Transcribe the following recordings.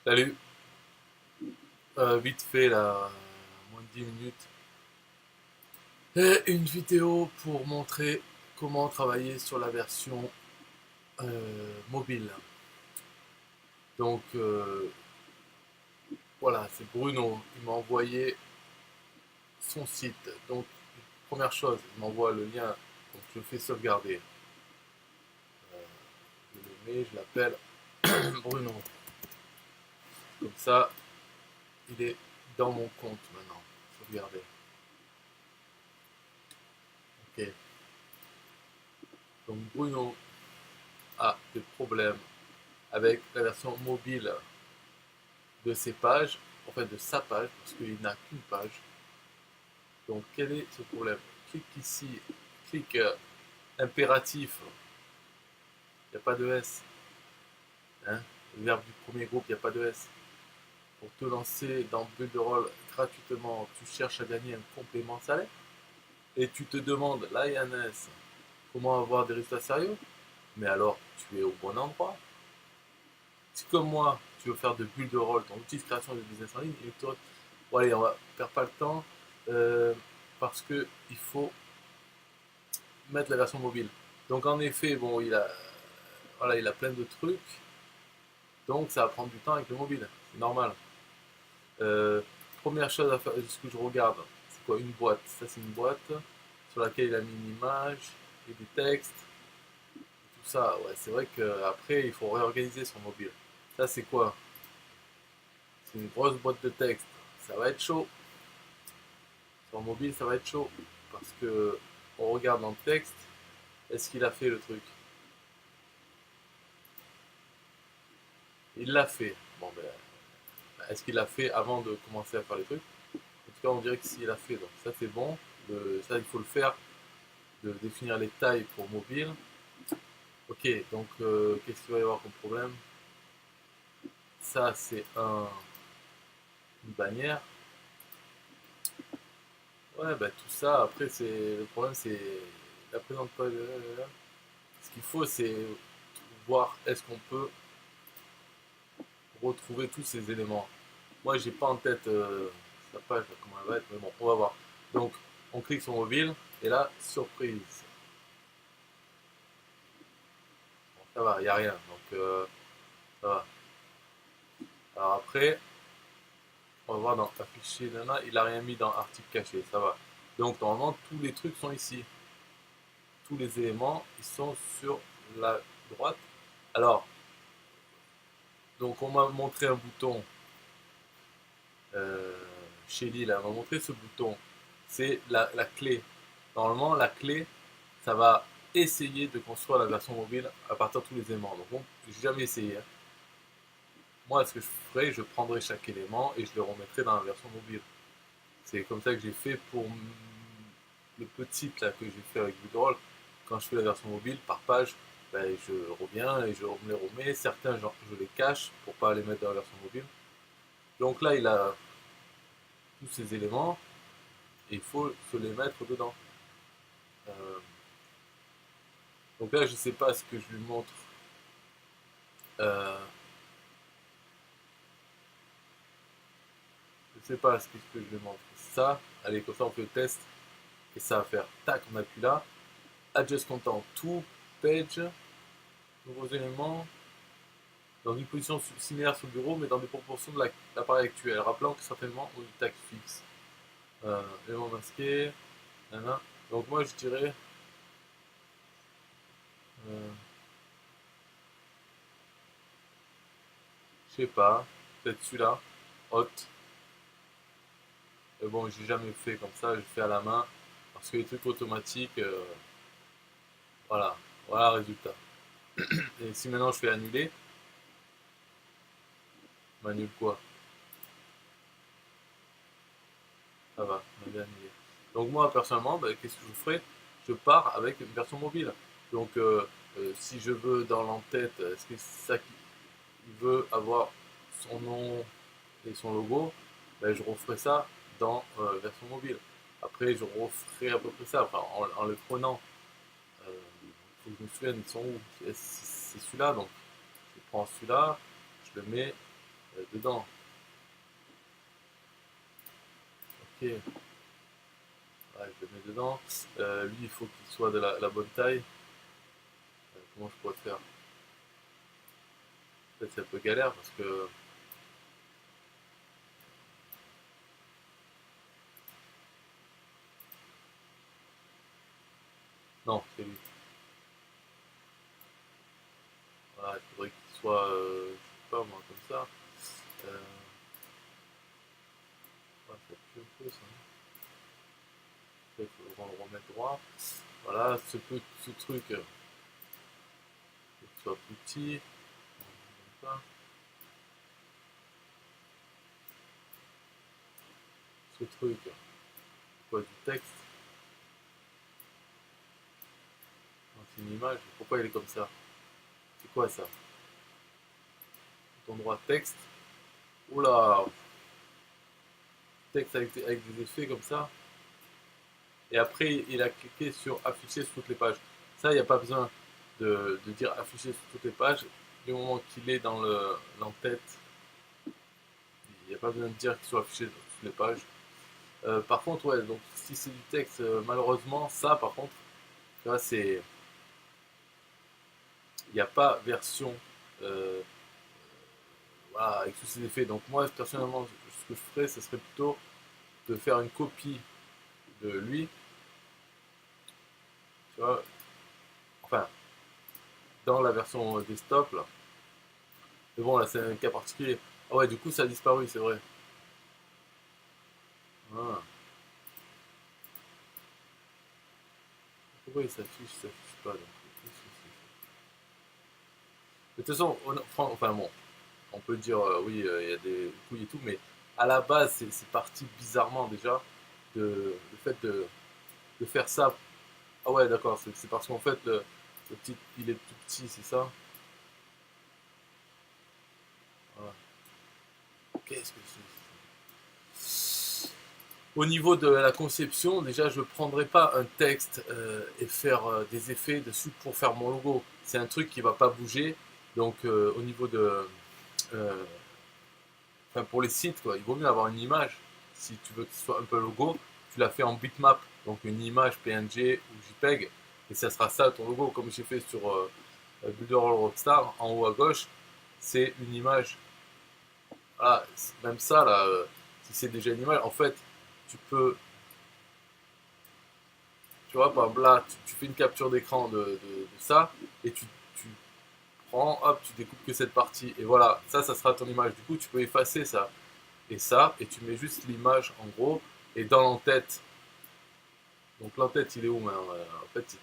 Salut, vite fait là, moins de 10 minutes. Une vidéo pour montrer comment travailler sur la version mobile. Donc voilà, c'est Bruno, il m'a envoyé son site. Donc première chose, il m'envoie le lien, donc je fais sauvegarder. Je le mets, je l'appelle Bruno. Comme ça, il est dans mon compte maintenant. Sauvegarder. Ok. Donc Bruno a des problèmes avec la version mobile de ses pages, en fait de sa page, parce qu'il n'a qu'une page. Donc quel est ce problème? Clique ici, clique impératif, il n'y a pas de S. Hein, le verbe du premier groupe, il n'y a pas de S. Pour te lancer dans Builderall gratuitement, tu cherches à gagner un complément salaire et tu te demandes, là il y a un S, comment avoir des résultats sérieux? Mais alors, tu es au bon endroit. Si comme moi, tu veux faire de Builderall, ton outil de création de business en ligne, et toi, bon, allez, on va perdre pas le temps euh, parce que il faut mettre la version mobile. Donc en effet, bon, voilà, il a plein de trucs, donc ça va prendre du temps avec le mobile, c'est normal. Euh, Première chose à faire, ce que je regarde, c'est quoi? Une boîte. Ça c'est une boîte sur laquelle il a mis une image et des textes, tout ça. Ouais, c'est vrai qu'après il faut réorganiser son mobile. Ça c'est quoi? C'est une grosse boîte de texte. Ça va être chaud. Sur mobile, ça va être chaud parce que on regarde dans le texte. Est-ce qu'il a fait le truc? Il l'a fait. Bon ben, est-ce qu'il l'a fait avant de commencer à faire les trucs? En tout cas, on dirait que s'il l'a fait, donc ça c'est bon. Ça, il faut le faire, de définir les tailles pour mobile. Ok, donc qu'est-ce qu'il va y avoir comme problème? Ça, c'est une bannière. Ouais, bah tout ça, après, le problème, c'est la présente page. Ce qu'il faut, c'est voir est-ce qu'on peut retrouver tous ces éléments. Moi, j'ai pas en tête sa page, comment elle va être, mais bon, on va voir. Donc, on clique sur mobile, et là, surprise. Bon, ça va, il n'y a rien, donc ça va. Alors après, on va voir dans afficher, nana, il a rien mis dans article caché, ça va. Donc, normalement, tous les trucs sont ici. Tous les éléments, ils sont sur la droite. Alors, donc on m'a montré un bouton euh, chez Lille, on m'a montré ce bouton. C'est la clé. Normalement, la clé, ça va essayer de construire la version mobile à partir de tous les éléments. Donc, bon, j'ai jamais essayé. Hein. Moi, ce que je ferais, je prendrais chaque élément et je le remettrais dans la version mobile. C'est comme ça que j'ai fait pour le petit là que j'ai fait avec Budroll. Quand je fais la version mobile par page, ben, je reviens et je me les remets. Certains, genre, je les cache pour pas les mettre dans la version mobile. Donc là, il a tous ces éléments et il faut se les mettre dedans. Euh, donc là, je sais pas ce que je lui montre. Euh, je sais pas ce que je lui montre. Ça, allez, comme ça on fait le test. Et ça va faire tac, on appuie là. Adjust content to page, nouveaux éléments, dans une position similaire sur le bureau, mais dans des proportions de l'appareil actuel, rappelant que certainement on est tac fixe. Élément masqué, nanana. Donc moi je dirais, euh, je sais pas, peut-être celui-là, hot. Mais bon, j'ai jamais fait comme ça, je fais à la main, parce que les trucs automatiques, voilà, voilà le résultat. Et si maintenant je fais annuler, m'annule quoi? Ça va, on avait annulé. Donc moi personnellement, bah, qu'est-ce que je ferais? Je pars avec une version mobile. Donc si je veux dans l'entête, est-ce que c'est ça qu'il veut avoir son nom et son logo, ben, je referai ça dans version mobile. Après, je referai à peu près ça, enfin, en le prenant. Il faut que je me souvienne, ils sont où? C'est celui-là, donc je prends celui-là, je le mets dedans. Ok, ouais, je le mets dedans. Lui, il faut qu'il soit de la bonne taille. Comment je pourrais faire? Peut-être c'est un peu galère parce que. Non, c'est lui. Voilà, il faudrait qu'il soit, je sais pas moi, comme ça. Euh, ouais, ça pue un peu ça. Peut-être qu'on va le remettre droit. Voilà, ce truc, qu'il soit plus petit. Comme ça. Ce truc, quoi, du texte. C'est une image. Pourquoi il est comme ça? C'est quoi ça? Bouton droit texte. Oula, texte avec des effets comme ça. Et après, il a cliqué sur afficher sur toutes les pages. Ça, il n'y a pas besoin de dire afficher sur toutes les pages. Du moment qu'il est dans l'entête, il n'y a pas besoin de dire qu'il soit affiché sur toutes les pages. Par contre, ouais, donc si c'est du texte, malheureusement, ça par contre, tu vois, c'est. Il n'y a pas version euh, voilà, avec tous ces effets. Donc moi, personnellement, ce que je ferais, ce serait plutôt de faire une copie de lui, tu vois, enfin, dans la version desktop, là. Mais bon, là, c'est un cas particulier. Ah ouais, du coup, ça a disparu, c'est vrai. Ah. Pourquoi il s'affiche pas donc. De toute façon, enfin bon, on peut dire oui, il y a des couilles et tout, mais à la base, c'est parti bizarrement déjà le fait de faire ça. Ah ouais, d'accord, c'est parce qu'en fait, le petit, il est tout petit, c'est ça. Voilà. Qu'est-ce que c'est? Au niveau de la conception, déjà, je ne prendrai pas un texte et faire des effets dessus pour faire mon logo. C'est un truc qui ne va pas bouger. Donc, au niveau de. euh, Enfin, pour les sites, quoi, il vaut mieux avoir une image. Si tu veux que ce soit un peu logo, tu la fais en bitmap. Donc, une image PNG ou JPEG. Et ça sera ça ton logo, comme j'ai fait sur Builderall Rockstar, en haut à gauche. C'est une image. Ah, même ça, là, si c'est déjà une image, en fait, tu peux. Tu vois, par exemple, là, tu fais une capture d'écran de ça, et tu prends, hop, tu découpes que cette partie, et voilà, ça sera ton image. Du coup, tu peux effacer ça, et tu mets juste l'image en gros, et dans l'entête. Donc l'entête, il est où maintenant? En fait,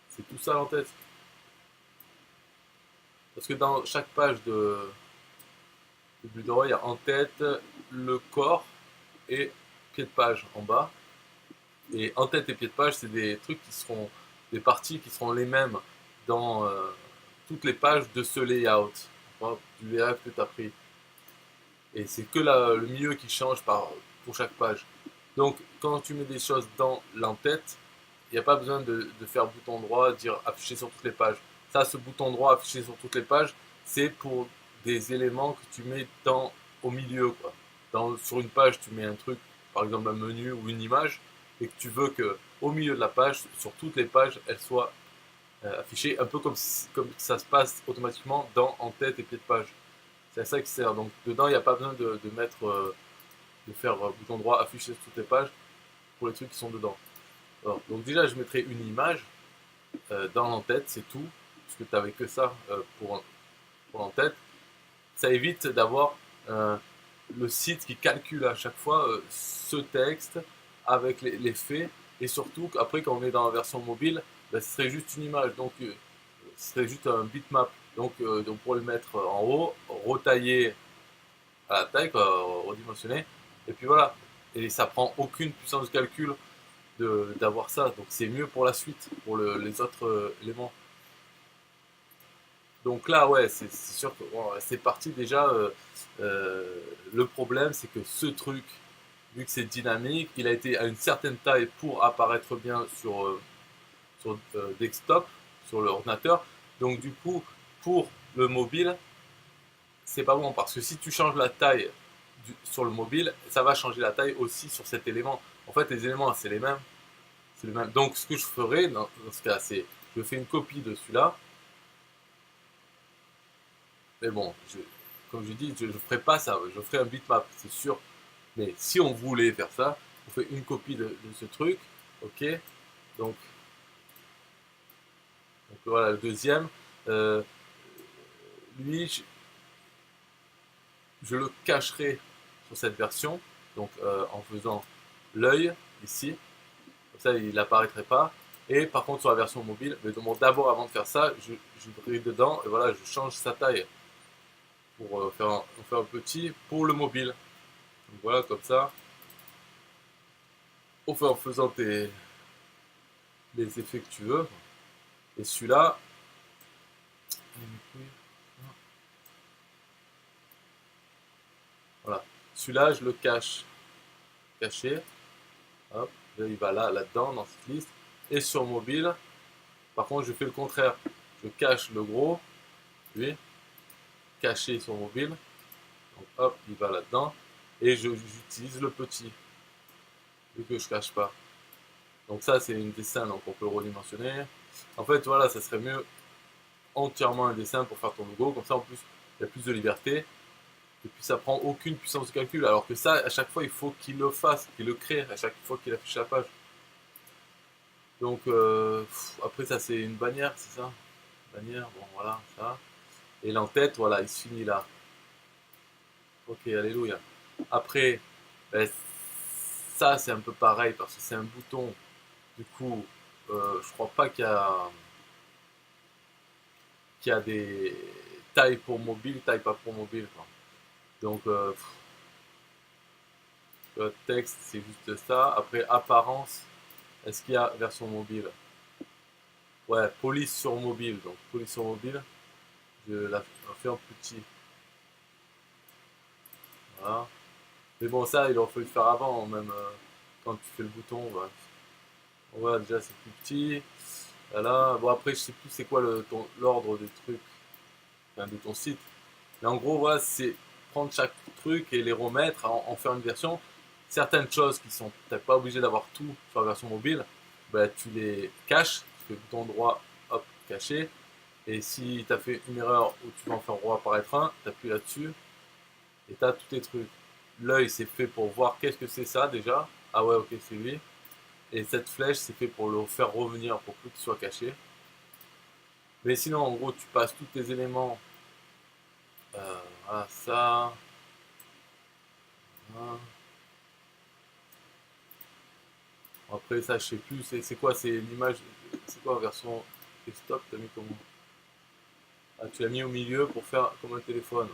c'est tout ça l'entête. Parce que dans chaque page de Builderall, il y a en-tête, le corps et pied de page en bas. Et en-tête et pied de page, c'est des trucs qui seront, des parties qui seront les mêmes dans toutes les pages de ce layout, enfin, du layout que tu as pris. Et c'est que le milieu qui change pour chaque page. Donc, quand tu mets des choses dans l'entête, il n'y a pas besoin de faire bouton droit, dire afficher sur toutes les pages. Ça, ce bouton droit afficher sur toutes les pages, c'est pour des éléments que tu mets au milieu, quoi. Sur une page, tu mets un truc, par exemple un menu ou une image, et que tu veux que au milieu de la page, sur toutes les pages, elle soit affichée, un peu comme ça se passe automatiquement dans en tête et pied de page. C'est à ça que ça sert. Donc dedans, il n'y a pas besoin de mettre, de faire bouton droit afficher sur toutes les pages pour les trucs qui sont dedans. Alors, donc déjà, je mettrai une image dans l'entête, c'est tout, parce que tu n'avais que ça pour l'entête. Ça évite d'avoir le site qui calcule à chaque fois ce texte avec les faits, et surtout après quand on est dans la version mobile, ben, ce serait juste une image, donc ce serait juste un bitmap. Donc pour le mettre en haut, retailler à la taille, redimensionner, et puis voilà. Et ça prend aucune puissance de calcul d'avoir ça, donc c'est mieux pour la suite, pour les autres éléments. Donc là, ouais, c'est sûr que bon, c'est parti déjà. Le problème, c'est que ce truc, vu que c'est dynamique, il a été à une certaine taille pour apparaître bien sur desktop, sur l'ordinateur. Donc du coup, pour le mobile, c'est pas bon parce que si tu changes la taille sur le mobile, ça va changer la taille aussi sur cet élément. En fait, les éléments, c'est les mêmes. C'est le même. Donc, ce que je ferai dans ce cas, c'est je fais une copie de celui-là. Mais bon, comme je dis, je ne ferai pas ça. Je ferai un bitmap, c'est sûr. Mais si on voulait faire ça, on fait une copie de ce truc. Ok. Donc, voilà, le deuxième. Euh, lui, je le cacherai sur cette version. Donc, en faisant l'œil ici. Comme ça, il n'apparaîtrait pas. Et par contre, sur la version mobile, mais donc, d'abord, avant de faire ça, je brille dedans et voilà, je change sa taille pour faire un petit pour le mobile. Donc voilà, comme ça, en faisant les effets que tu veux. Et celui-là, voilà, celui-là, je le cache, caché. Hop, là, il va là-dedans, dans cette liste. Et sur mobile, par contre, je fais le contraire. Je cache le gros, lui, caché sur mobile. Donc hop, il va là-dedans. Et j'utilise le petit, vu que je cache pas. Donc ça, c'est une dessin, donc on peut le redimensionner. En fait, voilà, ça serait mieux entièrement un dessin pour faire ton logo. Comme ça, en plus, il y a plus de liberté. Et puis, ça prend aucune puissance de calcul. Alors que ça, à chaque fois, il faut qu'il le fasse, qu'il le crée, à chaque fois qu'il affiche la page. Donc, après, ça, c'est une bannière, c'est ça? Bannière, bon, voilà, ça. Et l'entête, voilà, il se finit là. Ok, alléluia. Après, ben, ça, c'est un peu pareil parce que c'est un bouton. Du coup, je crois pas qu'il y a des tailles pour mobile, taille pas pour mobile, quoi. Donc, texte, c'est juste ça. Après, apparence, est-ce qu'il y a version mobile? Ouais, police sur mobile. Donc, police sur mobile, je la fais en petit. Voilà. Mais bon, ça, il aurait fallu le faire avant, même quand tu fais le bouton. Voilà, voilà déjà, c'est plus petit. Voilà. Bon, après, je sais plus c'est quoi l'ordre des trucs, enfin, de ton site. Mais en gros, voilà, c'est prendre chaque truc et les remettre, en faire une version. Certaines choses qui sont peut-être pas obligé d'avoir tout sur la version mobile, bah, tu les caches, tu fais bouton droit, hop, caché. Et si tu as fait une erreur où tu veux en faire apparaître un, tu appuies là-dessus et tu as tous tes trucs. L'œil, c'est fait pour voir qu'est-ce que c'est ça déjà. Ah ouais, ok, c'est lui. Et cette flèche, c'est fait pour le faire revenir pour plus qu'il soit caché. Mais sinon, en gros, tu passes tous tes éléments. Voilà, ça. Voilà. Après, ça, je sais plus. C'est quoi? C'est l'image. C'est quoi la version desktop? T'as mis comment? Ah, tu l'as mis au milieu pour faire comme un téléphone.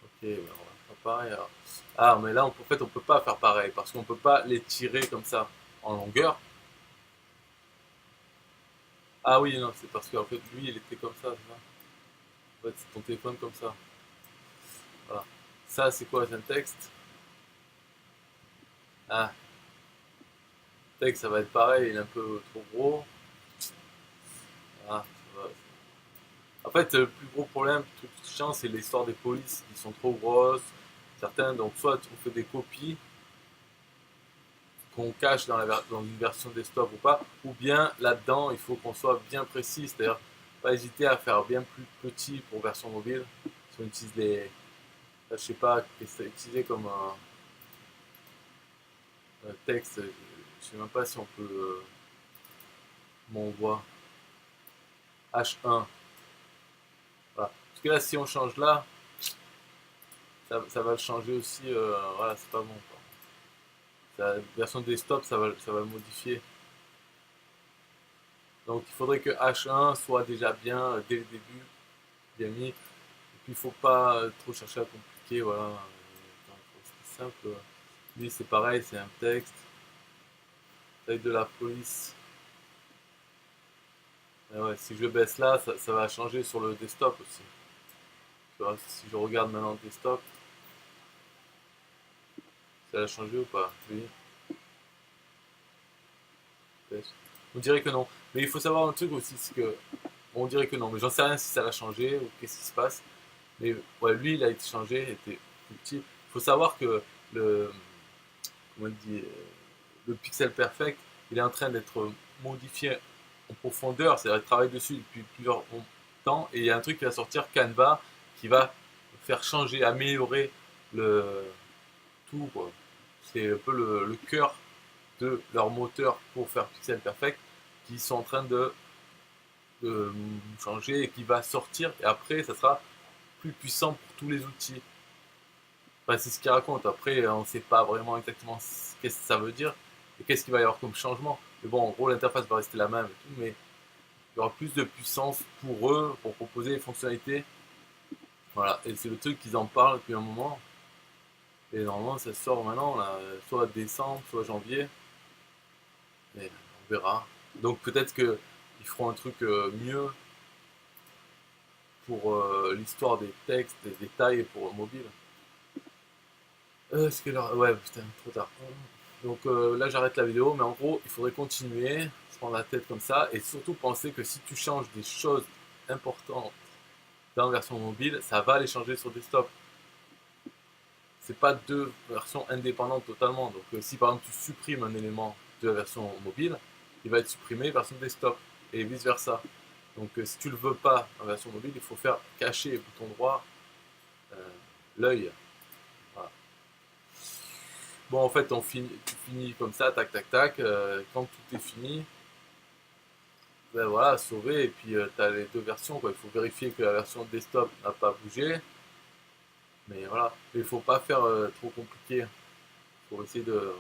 Ok, ben on va faire pareil alors. Ah, mais là, en fait, on peut pas faire pareil parce qu'on peut pas les tirer comme ça en longueur. Ah oui, non, c'est parce qu'en fait, lui, il était comme ça, c'est ça. En fait, c'est ton téléphone comme ça. Voilà. Ça, c'est quoi? C'est un texte? Ah, texte, ça va être pareil, il est un peu trop gros. Ah, ça va. En fait, le plus gros problème, tout chiant, c'est l'histoire des polices qui sont trop grosses. Certains, donc, soit on fait des copies qu'on cache dans une version desktop ou pas, ou bien là-dedans, il faut qu'on soit bien précis, c'est-à-dire pas hésiter à faire bien plus petit pour version mobile. Si on utilise je sais pas, qu'est-ce que c'est utilisé comme un texte, je sais même pas si on peut, comment on voit, H1, voilà. Parce que là, si on change là, ça va le changer aussi, voilà, c'est pas bon, quoi. La version desktop, ça va le modifier. Donc il faudrait que H1 soit déjà bien dès le début, bien mis. Et puis il faut pas trop chercher à compliquer, voilà. C'est simple. Lui c'est pareil, c'est un texte. Taille de la police. Et ouais, si je le baisse là, ça va changer sur le desktop aussi. Tu vois, si je regarde maintenant le desktop, ça va changer ou pas? Oui, peut-être. On dirait que non. Mais il faut savoir un truc aussi, c'est que On dirait que non, mais j'en sais rien si ça l'a changé ou qu'est-ce qui se passe. Mais ouais, lui, il a été changé, était plus petit. Il faut savoir que le, comment on dit, le pixel perfect, il est en train d'être modifié en profondeur, c'est-à-dire qu'il travaille dessus depuis plusieurs temps, et il y a un truc qui va sortir, Canva, qui va faire changer, améliorer le tout, quoi. C'est un peu le cœur de leur moteur pour faire pixel perfect, qui sont en train de changer et qui va sortir, et après, ça sera plus puissant pour tous les outils. Enfin, c'est ce qu'il raconte. Après, on ne sait pas vraiment exactement qu'est-ce que ça veut dire et qu'est-ce qu'il va y avoir comme changement. Mais bon, en gros, l'interface va rester la même et tout, mais il y aura plus de puissance pour eux, pour proposer des fonctionnalités. Voilà, et c'est le truc qu'ils en parlent depuis un moment. Et normalement, ça sort maintenant, là, soit décembre, soit janvier. Mais on verra. Donc peut-être qu'ils feront un truc mieux pour l'histoire des textes, des détails pour le mobile. Est-ce que là... Ouais, putain, trop tard. Donc là, j'arrête la vidéo, mais en gros, il faudrait continuer, se prendre la tête comme ça, et surtout penser que si tu changes des choses importantes dans la version mobile, ça va les changer sur desktop. C'est pas deux versions indépendantes totalement. Donc si par exemple tu supprimes un élément de la version mobile, il va être supprimé version desktop, et vice versa. Donc si tu le veux pas en version mobile, il faut faire cacher bouton droit euh, l'œil. Voilà. Bon, en fait, tu finis comme ça, tac, tac, tac. Quand tout est fini, ben voilà, sauver. Et puis, tu as les deux versions, quoi. Il faut vérifier que la version desktop n'a pas bougé. Mais voilà, il ne faut pas faire trop compliqué. Il faut essayer de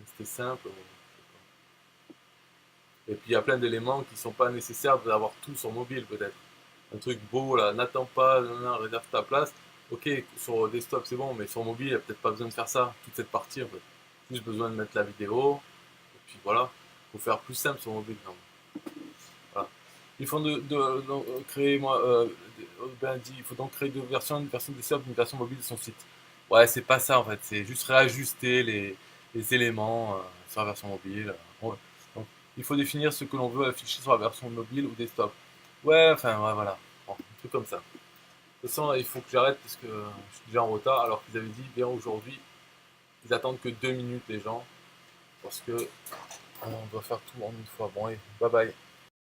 rester simple. Et puis, il y a plein d'éléments qui ne sont pas nécessaires d'avoir tout sur mobile, peut-être. Un truc beau, là, n'attends pas, réserve ta place. Ok, sur desktop, c'est bon, mais sur mobile, il n'y a peut-être pas besoin de faire ça, toute cette partie, en fait. Juste besoin de mettre la vidéo, et puis voilà. Il faut faire plus simple sur mobile, non. Voilà. Il faut créer, moi, ben, il faut donc créer deux versions, une version desktop et une version mobile de son site. Ouais, c'est pas ça en fait, c'est juste réajuster les éléments sur la version mobile. Ouais. Donc, il faut définir ce que l'on veut afficher sur la version mobile ou desktop. Ouais, enfin, ouais, voilà. Bon, un truc comme ça. De toute façon, il faut que j'arrête parce que je suis déjà en retard alors qu'ils avaient dit, bien aujourd'hui, ils attendent que 2 minutes les gens parce que on doit faire tout en une fois. Bon, et bye bye.